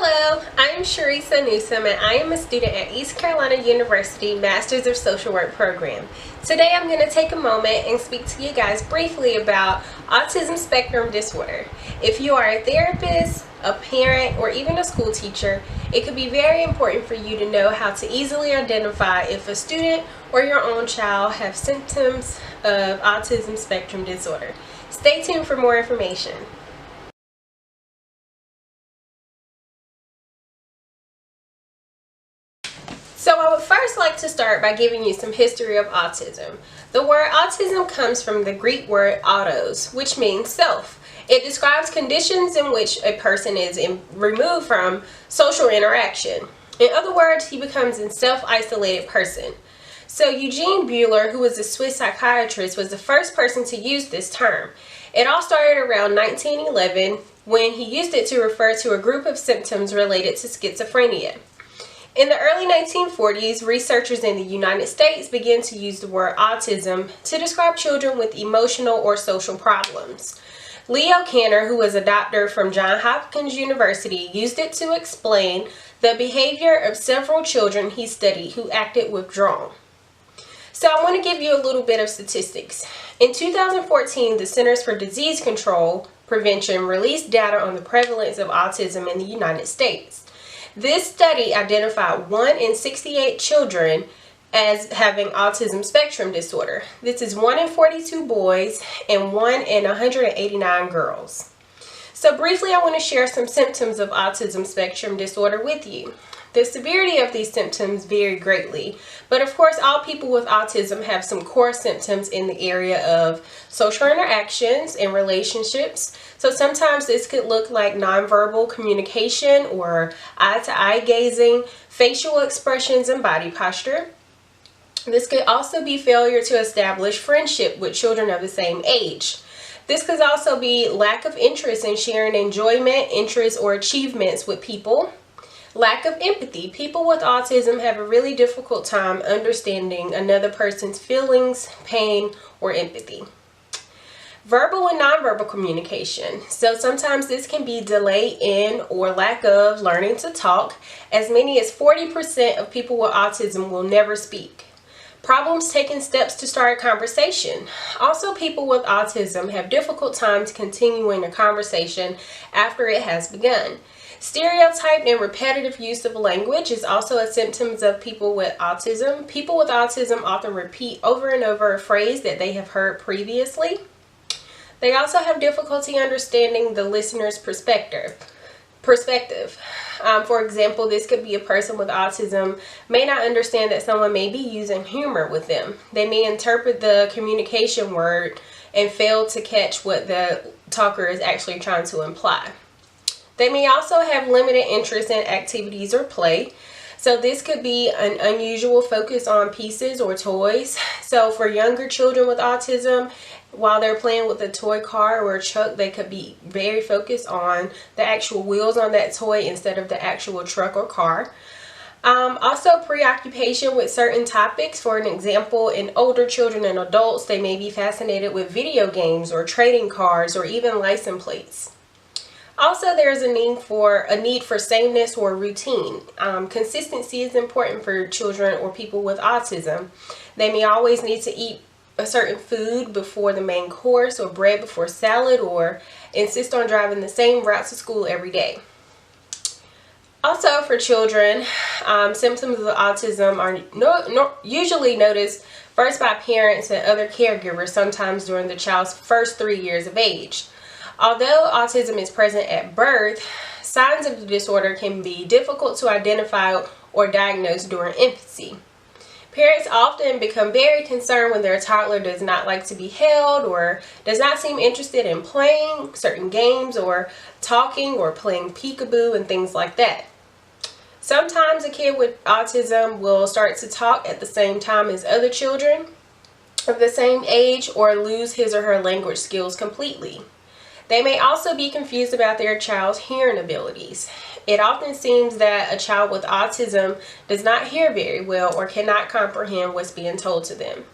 Hello, I am Sheresa Newsom and I am a student at East Carolina University Masters of Social Work program. Today I'm going to take a moment and speak to you guys briefly about autism spectrum disorder. If you are a therapist, a parent, or even a school teacher, it could be very important for you to know how to easily identify if a student or your own child have symptoms of autism spectrum disorder. Stay tuned for more information. So I would first like to start by giving you some history of autism. The word autism comes from the Greek word autos, which means self. It describes conditions in which a person is removed from social interaction. In other words, he becomes a self-isolated person. So Eugene Buehler, who was a Swiss psychiatrist, was the first person to use this term. It all started around 1911 when he used it to refer to a group of symptoms related to schizophrenia. In the early 1940s, researchers in the United States began to use the word autism to describe children with emotional or social problems. Leo Kanner, who was a doctor from Johns Hopkins University, used it to explain the behavior of several children he studied who acted withdrawn. So I want to give you a little bit of statistics. In 2014, the Centers for Disease Control Prevention released data on the prevalence of autism in the United States. This study identified 1 in 68 children as having autism spectrum disorder. This is 1 in 42 boys and 1 in 189 girls. So briefly, I want to share some symptoms of autism spectrum disorder with you. The severity of these symptoms vary greatly, but of course all people with autism have some core symptoms in the area of social interactions and relationships. So sometimes this could look like nonverbal communication or eye-to-eye gazing, facial expressions, and body posture. This could also be failure to establish friendship with children of the same age. This could also be lack of interest in sharing enjoyment, interests, or achievements with people. Lack of empathy. People with autism have a really difficult time understanding another person's feelings, pain, or empathy. Verbal and nonverbal communication. So sometimes this can be delay in or lack of learning to talk. As many as 40% of people with autism will never speak. Problems taking steps to start a conversation. Also, people with autism have difficult times continuing a conversation after it has begun. Stereotyped and repetitive use of language is also a symptom of people with autism. People with autism often repeat over and over a phrase that they have heard previously. They also have difficulty understanding the listener's perspective. For example, this could be a person with autism may not understand that someone may be using humor with them. They may interpret the communication word and fail to catch what the talker is actually trying to imply. They may also have limited interest in activities or play. So this could be an unusual focus on pieces or toys. So for younger children with autism, while they're playing with a toy car or a truck, they could be very focused on the actual wheels on that toy instead of the actual truck or car. Also preoccupation with certain topics. For an example, in older children and adults, they may be fascinated with video games or trading cards or even license plates. Also, there's a need for sameness or routine. Consistency is important for children or people with autism. They may always need to eat a certain food before the main course or bread before salad, or insist on driving the same route to school every day. Also, for children, symptoms of autism are usually noticed first by parents and other caregivers, sometimes during the child's first 3 years of age. Although autism is present at birth, signs of the disorder can be difficult to identify or diagnose during infancy. Parents often become very concerned when their toddler does not like to be held or does not seem interested in playing certain games or talking or playing peekaboo and things like that. Sometimes a kid with autism will start to talk at the same time as other children of the same age or lose his or her language skills completely. They may also be confused about their child's hearing abilities. It often seems that a child with autism does not hear very well or cannot comprehend what's being told to them.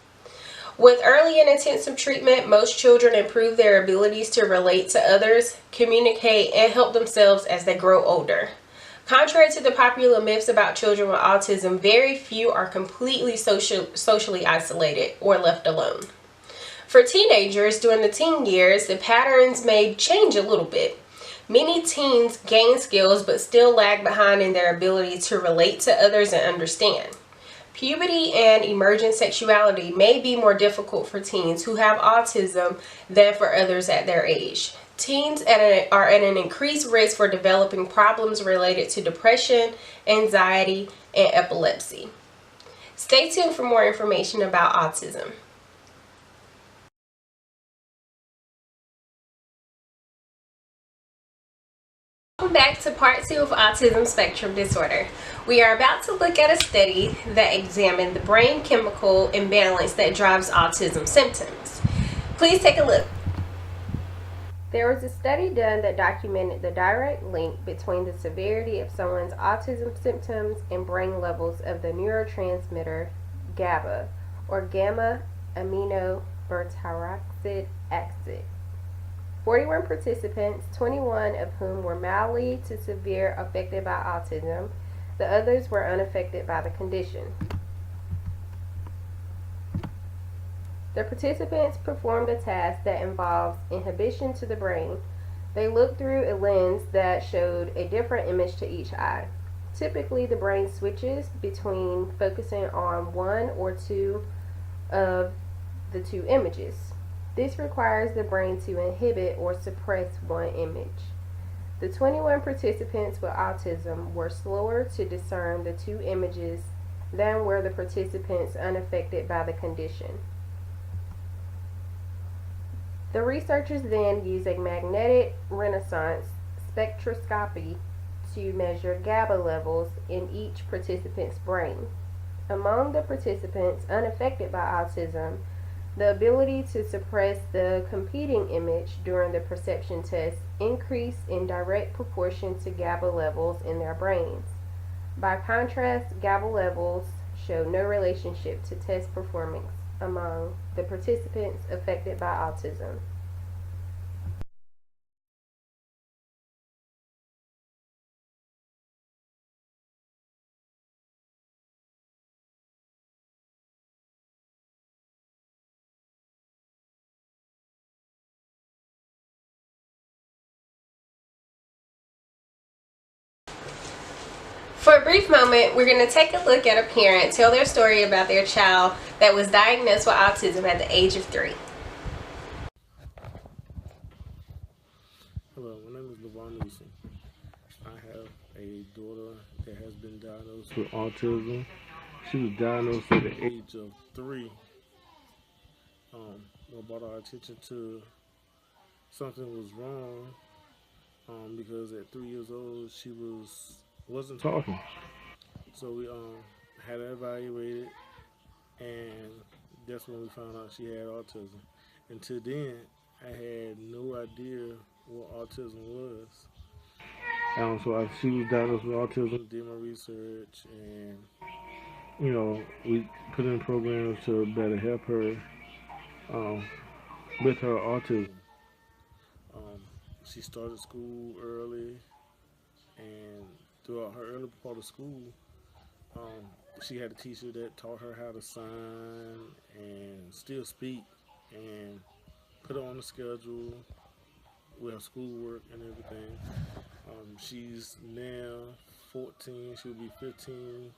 With early and intensive treatment, most children improve their abilities to relate to others, communicate, and help themselves as they grow older. Contrary to the popular myths about children with autism, very few are completely socially isolated or left alone. For teenagers, during the teen years, the patterns may change a little bit. Many teens gain skills but still lag behind in their ability to relate to others and understand. Puberty and emergent sexuality may be more difficult for teens who have autism than for others at their age. Teens are at an increased risk for developing problems related to depression, anxiety, and epilepsy. Stay tuned for more information about autism. Welcome back to part 2 of Autism Spectrum Disorder. We are about to look at a study that examined the brain chemical imbalance that drives autism symptoms. Please take a look. There was a study done that documented the direct link between the severity of someone's autism symptoms and brain levels of the neurotransmitter GABA, or gamma aminobutyroxide acid. 41 participants, 21 of whom were mildly to severe affected by autism. The others were unaffected by the condition. The participants performed a task that involves inhibition to the brain. They looked through a lens that showed a different image to each eye. Typically, the brain switches between focusing on one or two of the two images. This requires the brain to inhibit or suppress one image. The 21 participants with autism were slower to discern the two images than were the participants unaffected by the condition. The researchers then used a magnetic resonance spectroscopy to measure GABA levels in each participant's brain. Among the participants unaffected by autism, the ability to suppress the competing image during the perception test increased in direct proportion to GABA levels in their brains. By contrast, GABA levels show no relationship to test performance among the participants affected by autism. For a brief moment, we're going to take a look at a parent tell their story about their child that was diagnosed with autism at the age of 3. Hello, my name is LeVon Newsom. I have a daughter that has been diagnosed with autism. She was diagnosed at the age of 3. We brought our attention to something was wrong because at 3 years old she wasn't talking. So we had her evaluated, and that's when we found out she had autism. Until then, I had no idea what autism was. So she was diagnosed with autism, did my research, and we put in programs to better help her um, with her autism. Um, she started school early, and throughout her early part of school, um, she had a teacher that taught her how to sign and still speak, and put her on the schedule with her schoolwork and everything. She's now 14. She'll be 15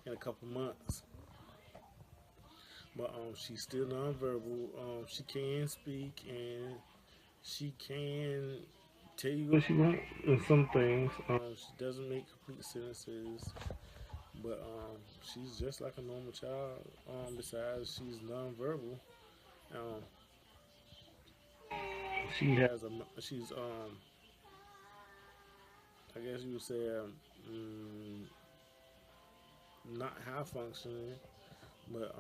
in a couple months. But she's still nonverbal. She can speak, and she can tell you what she wants in some things. She doesn't make complete sentences, but she's just like a normal child. Besides, she's nonverbal. Um, she's I guess you would say not high functioning, but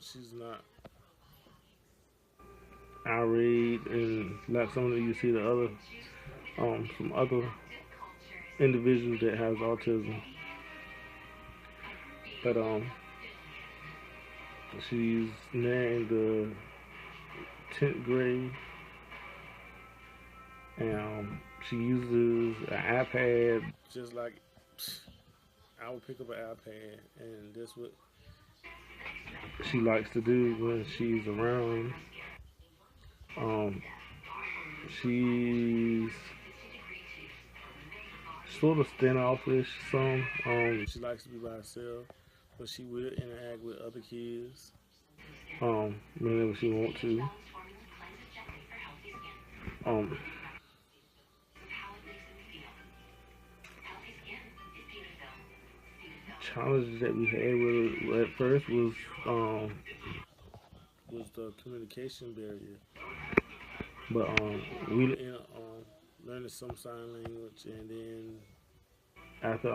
she's not irate and like some of you see the other some other individuals that has autism. But she's now in the 10th grade, and She uses an iPad just like I would pick up an iPad, and that's what she likes to do when she's around. Um, she's sort of standoffish. She likes to be by herself, but she will interact with other kids. Whenever she wants to. Um, Challenges that we had with her at first was the communication barrier, but we ended up learning some sign language, and then after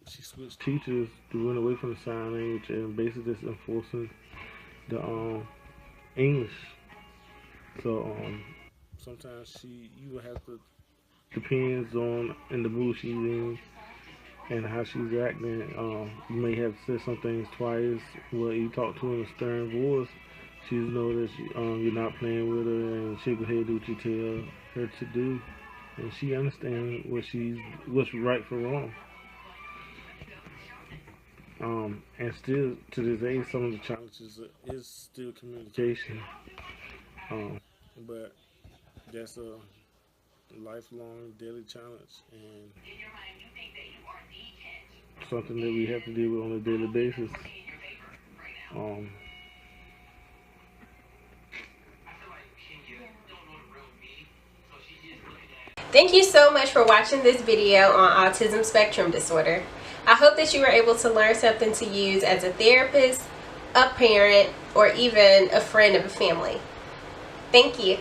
she switched teachers to went away from the sign language and basically just enforcing the English. So sometimes you will have to depends on in the mood she's in and how she's acting. You may have to say some things twice. Well, you talk to her in a stern voice. She know that you're not playing with her, and she'll go ahead and do what you tell her to do, and she understands what's right for wrong. And still to this day, some of the challenges is still communication. But that's a lifelong daily challenge and something that we have to deal with on a daily basis. Um, Thank you so much for watching this video on autism spectrum disorder. I hope that you were able to learn something to use as a therapist, a parent, or even a friend of a family. Thank you.